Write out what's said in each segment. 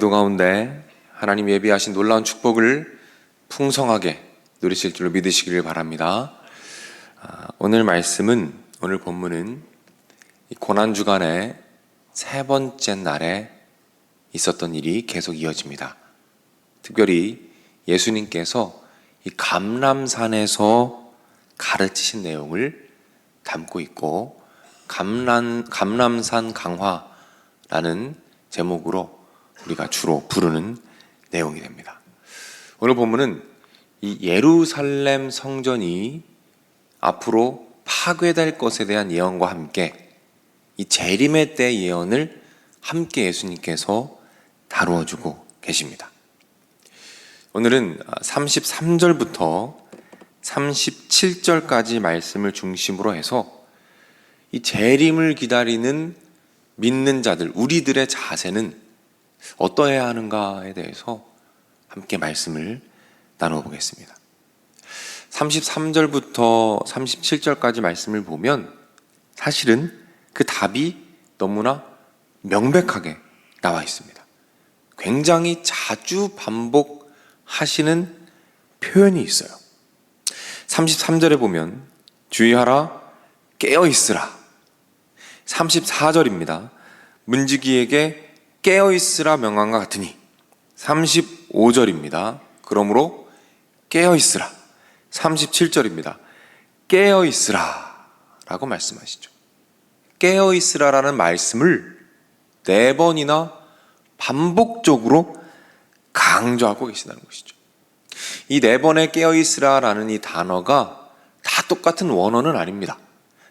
기도 가운데 하나님 예비하신 놀라운 축복을 풍성하게 누리실 줄로 믿으시기를 바랍니다. 오늘 본문은 고난주간의 세 번째 날에 있었던 일이 계속 이어집니다. 특별히 예수님께서 이 감람산에서 가르치신 내용을 담고 있고, 감람산 강화라는 제목으로 우리가 주로 부르는 내용이 됩니다. 오늘 본문은 이 예루살렘 성전이 앞으로 파괴될 것에 대한 예언과 함께 이 재림의 때 예언을 함께 예수님께서 다루어주고 계십니다. 오늘은 33절부터 37절까지 말씀을 중심으로 해서 이 재림을 기다리는 믿는 자들, 우리들의 자세는 어떠해야 하는가에 대해서 함께 말씀을 나누어 보겠습니다. 33절부터 37절까지 말씀을 보면 사실은 그 답이 너무나 명백하게 나와 있습니다. 굉장히 자주 반복하시는 표현이 있어요. 33절에 보면 주의하라, 깨어있으라. 34절입니다. 문지기에게 깨어있으라 명한과 같으니. 35절입니다. 그러므로 깨어있으라. 37절입니다. 깨어있으라 라고 말씀하시죠. 깨어있으라라는 말씀을 4번이나 반복적으로 강조하고 계시다는 것이죠. 이 4번의 깨어있으라라는 이 단어가 다 똑같은 원어는 아닙니다.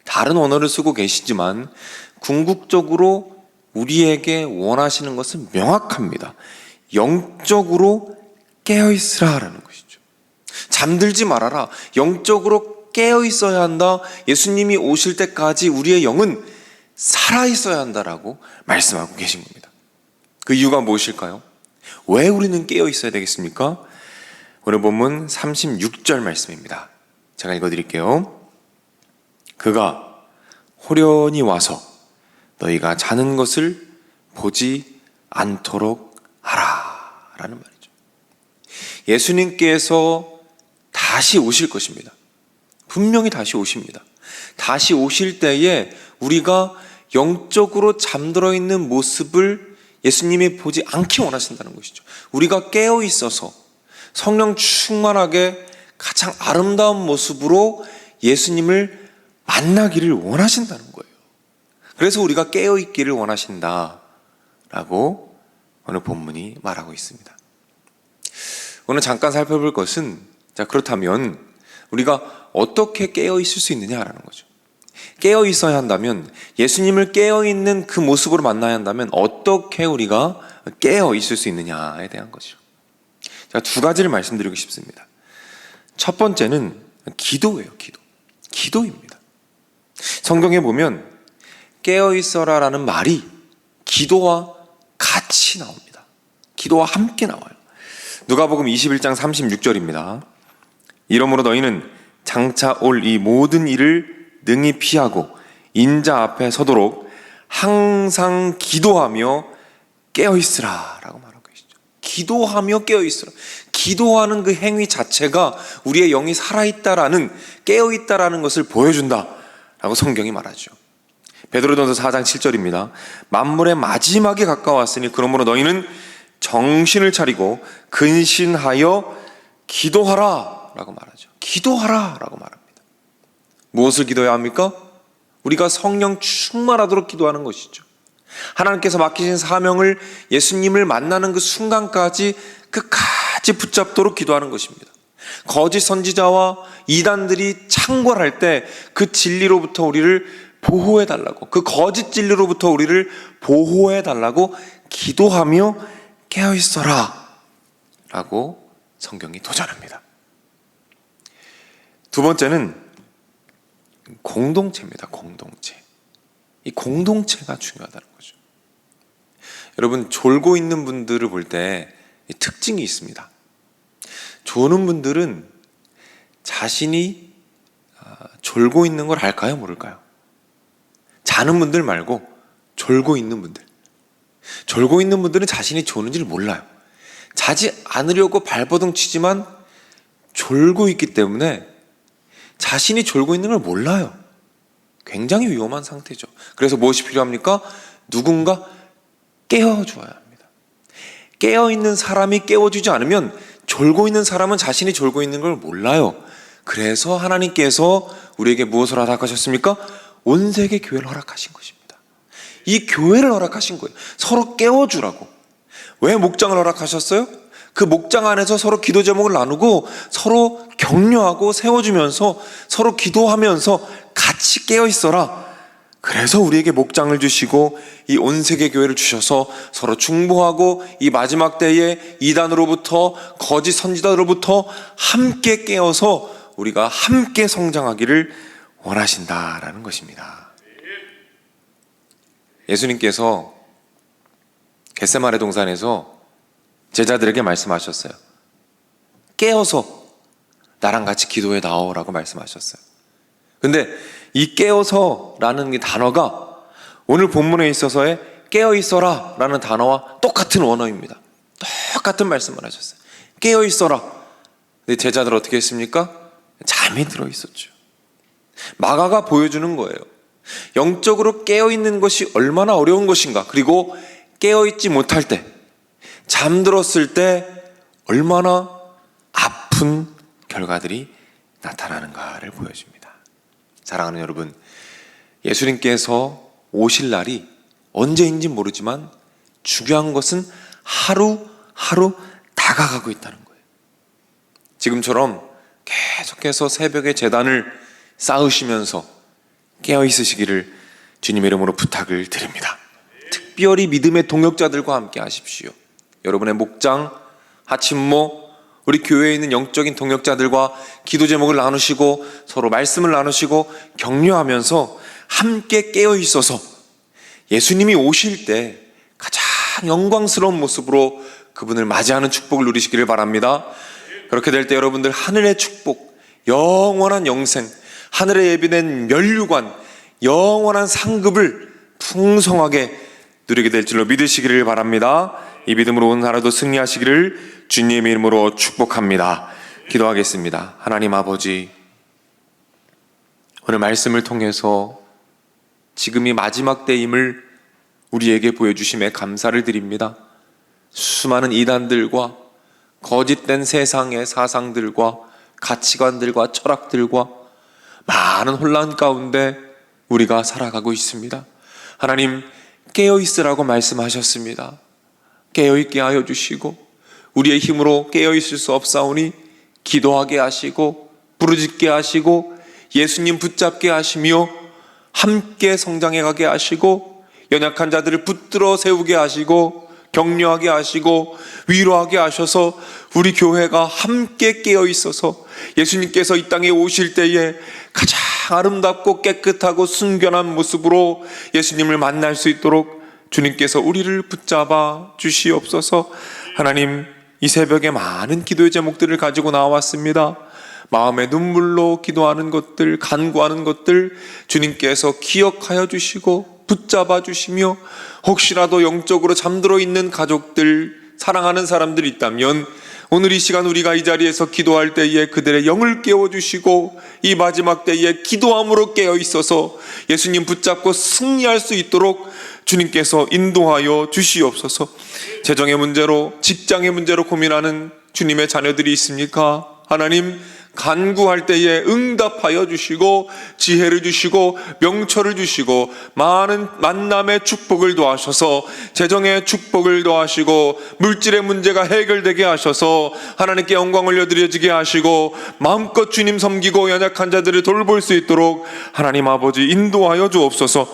다른 원어를 쓰고 계시지만 궁극적으로 우리에게 원하시는 것은 명확합니다. 영적으로 깨어있으라라는 것이죠. 잠들지 말아라. 영적으로 깨어있어야 한다. 예수님이 오실 때까지 우리의 영은 살아있어야 한다라고 말씀하고 계신 겁니다. 그 이유가 무엇일까요? 왜 우리는 깨어있어야 되겠습니까? 오늘 본문 36절 말씀입니다. 제가 읽어드릴게요. 그가 호련히 와서 너희가 자는 것을 보지 않도록 하라 라는 말이죠. 예수님께서 다시 오실 것입니다. 분명히 다시 오십니다. 다시 오실 때에 우리가 영적으로 잠들어 있는 모습을 예수님이 보지 않기 원하신다는 것이죠. 우리가 깨어 있어서 성령 충만하게 가장 아름다운 모습으로 예수님을 만나기를 원하신다는 거예요. 그래서 우리가 깨어있기를 원하신다라고 오늘 본문이 말하고 있습니다. 오늘 잠깐 살펴볼 것은, 그렇다면 우리가 어떻게 깨어있을 수 있느냐라는 거죠. 깨어있어야 한다면, 예수님을 깨어있는 그 모습으로 만나야 한다면 어떻게 우리가 깨어있을 수 있느냐에 대한 거죠. 제가 2가지를 말씀드리고 싶습니다. 첫 번째는 기도예요. 기도입니다. 성경에 보면 깨어있어라 라는 말이 기도와 같이 나옵니다. 기도와 함께 나와요. 누가복음 21장 36절입니다. 이러므로 너희는 장차 올 이 모든 일을 능히 피하고 인자 앞에 서도록 항상 기도하며 깨어있으라 라고 말하고 계시죠. 기도하며 깨어있으라. 기도하는 그 행위 자체가 우리의 영이 살아있다라는, 깨어있다라는 것을 보여준다 라고 성경이 말하죠. 베드로전서 4장 7절입니다. 만물의 마지막에 가까웠으니 그러므로 너희는 정신을 차리고 근신하여 기도하라 라고 말하죠. 기도하라 라고 말합니다. 무엇을 기도해야 합니까? 우리가 성령 충만하도록 기도하는 것이죠. 하나님께서 맡기신 사명을, 예수님을 만나는 그 순간까지 끝까지 붙잡도록 기도하는 것입니다. 거짓 선지자와 이단들이 창궐할 때 그 진리로부터 우리를 보호해달라고, 그 거짓 진리로부터 우리를 보호해달라고 기도하며 깨어있어라 라고 성경이 도전합니다. 2번째는 공동체입니다. 공동체. 이 공동체가 중요하다는 거죠. 여러분, 졸고 있는 분들을 볼 때 특징이 있습니다. 조는 분들은 자신이 졸고 있는 걸 알까요? 모를까요? 자는 분들 말고 졸고 있는 분들. 졸고 있는 분들은 자신이 조는지를 몰라요. 자지 않으려고 발버둥 치지만 졸고 있기 때문에 자신이 졸고 있는 걸 몰라요. 굉장히 위험한 상태죠. 그래서 무엇이 필요합니까? 누군가 깨워줘야 합니다. 깨어있는 사람이 깨워주지 않으면 졸고 있는 사람은 자신이 졸고 있는 걸 몰라요. 그래서 하나님께서 우리에게 무엇을 허락하셨습니까? 온 세계 교회를 허락하신 것입니다. 이 교회를 허락하신 거예요. 서로 깨워주라고. 왜 목장을 허락하셨어요? 그 목장 안에서 서로 기도 제목을 나누고 서로 격려하고 세워주면서 서로 기도하면서 같이 깨어있어라. 그래서 우리에게 목장을 주시고 이 온 세계 교회를 주셔서 서로 중보하고 이 마지막 때에 이단으로부터 거짓 선지자로부터 함께 깨어서 우리가 함께 성장하기를 원하신다라는 것입니다. 예수님께서 겟세마네 동산에서 제자들에게 말씀하셨어요. 깨어서 나랑 같이 기도에 나오라고 말씀하셨어요. 근데 이 깨어서라는 이 단어가 오늘 본문에 있어서의 깨어있어라 라는 단어와 똑같은 원어입니다. 똑같은 말씀을 하셨어요. 깨어있어라. 근데 제자들 어떻게 했습니까? 잠이 들어있었죠. 마가가 보여주는 거예요. 영적으로 깨어있는 것이 얼마나 어려운 것인가, 그리고 깨어있지 못할 때, 잠들었을 때 얼마나 아픈 결과들이 나타나는가를 보여줍니다. 사랑하는 여러분, 예수님께서 오실 날이 언제인지 모르지만 중요한 것은 하루하루 다가가고 있다는 거예요. 지금처럼 계속해서 새벽에 제단을 쌓으시면서 깨어있으시기를 주님의 이름으로 부탁을 드립니다. 특별히 믿음의 동역자들과 함께 하십시오. 여러분의 목장, 하침모, 우리 교회에 있는 영적인 동역자들과 기도 제목을 나누시고 서로 말씀을 나누시고 격려하면서 함께 깨어있어서 예수님이 오실 때 가장 영광스러운 모습으로 그분을 맞이하는 축복을 누리시기를 바랍니다. 그렇게 될 때 여러분들 하늘의 축복, 영원한 영생, 하늘에 예비된 면류관, 영원한 상급을 풍성하게 누리게 될 줄로 믿으시기를 바랍니다. 이 믿음으로 오늘 하루도 승리하시기를 주님의 이름으로 축복합니다. 기도하겠습니다. 하나님 아버지, 오늘 말씀을 통해서 지금이 마지막 때임을 우리에게 보여주심에 감사를 드립니다. 수많은 이단들과 거짓된 세상의 사상들과 가치관들과 철학들과 많은 혼란 가운데 우리가 살아가고 있습니다. 하나님, 깨어있으라고 말씀하셨습니다. 깨어있게 하여 주시고 우리의 힘으로 깨어있을 수 없사오니 기도하게 하시고 부르짖게 하시고 예수님 붙잡게 하시며 함께 성장해 가게 하시고 연약한 자들을 붙들어 세우게 하시고 격려하게 하시고 위로하게 하셔서 우리 교회가 함께 깨어있어서 예수님께서 이 땅에 오실 때에 가장 아름답고 깨끗하고 순결한 모습으로 예수님을 만날 수 있도록 주님께서 우리를 붙잡아 주시옵소서. 하나님, 이 새벽에 많은 기도의 제목들을 가지고 나왔습니다. 마음의 눈물로 기도하는 것들, 간구하는 것들 주님께서 기억하여 주시고 붙잡아 주시며, 혹시라도 영적으로 잠들어 있는 가족들, 사랑하는 사람들이 있다면 오늘 이 시간 우리가 이 자리에서 기도할 때에 그들의 영을 깨워주시고 이 마지막 때에 기도함으로 깨어있어서 예수님 붙잡고 승리할 수 있도록 주님께서 인도하여 주시옵소서. 재정의 문제로, 직장의 문제로 고민하는 주님의 자녀들이 있습니까? 하나님, 간구할 때에 응답하여 주시고 지혜를 주시고 명철을 주시고 많은 만남의 축복을 더하셔서 재정의 축복을 더하시고 물질의 문제가 해결되게 하셔서 하나님께 영광 올려드려지게 하시고 마음껏 주님 섬기고 연약한 자들을 돌볼 수 있도록 하나님 아버지 인도하여 주옵소서.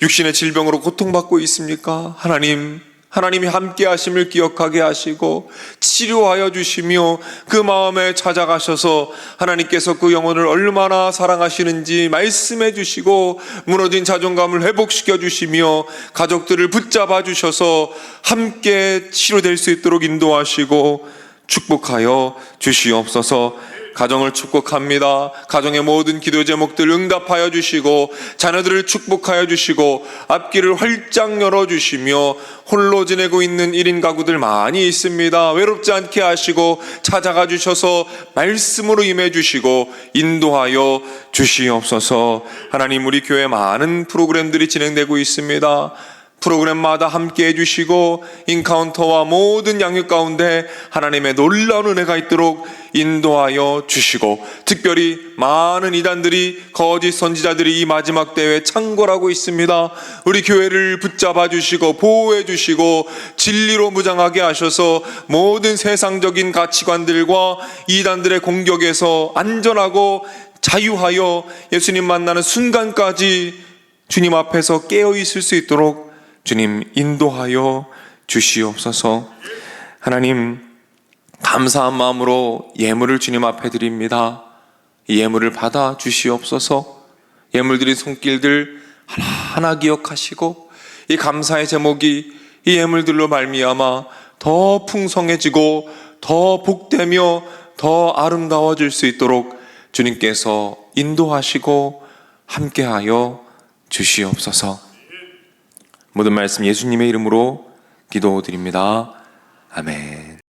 육신의 질병으로 고통받고 있습니까? 하나님이 함께 하심을 기억하게 하시고 치료하여 주시며 그 마음에 찾아가셔서 하나님께서 그 영혼을 얼마나 사랑하시는지 말씀해 주시고 무너진 자존감을 회복시켜 주시며 가족들을 붙잡아 주셔서 함께 치료될 수 있도록 인도하시고 축복하여 주시옵소서. 가정을 축복합니다. 가정의 모든 기도 제목들 응답하여 주시고 자녀들을 축복하여 주시고 앞길을 활짝 열어주시며 홀로 지내고 있는 1인 가구들 많이 있습니다. 외롭지 않게 하시고 찾아가 주셔서 말씀으로 임해 주시고 인도하여 주시옵소서. 하나님, 우리 교회 많은 프로그램들이 진행되고 있습니다. 프로그램마다 함께 해주시고 인카운터와 모든 양육 가운데 하나님의 놀라운 은혜가 있도록 인도하여 주시고, 특별히 많은 이단들이, 거짓 선지자들이 이 마지막 때에 창궐하고 있습니다. 우리 교회를 붙잡아 주시고 보호해 주시고 진리로 무장하게 하셔서 모든 세상적인 가치관들과 이단들의 공격에서 안전하고 자유하여 예수님 만나는 순간까지 주님 앞에서 깨어 있을 수 있도록 주님 인도하여 주시옵소서. 하나님, 감사한 마음으로 예물을 주님 앞에 드립니다. 이 예물을 받아 주시옵소서. 예물 드린 손길들 하나하나 기억하시고 이 감사의 제목이 이 예물들로 말미암아 더 풍성해지고 더 복되며 더 아름다워질 수 있도록 주님께서 인도하시고 함께하여 주시옵소서. 모든 말씀 예수님의 이름으로 기도드립니다. 아멘.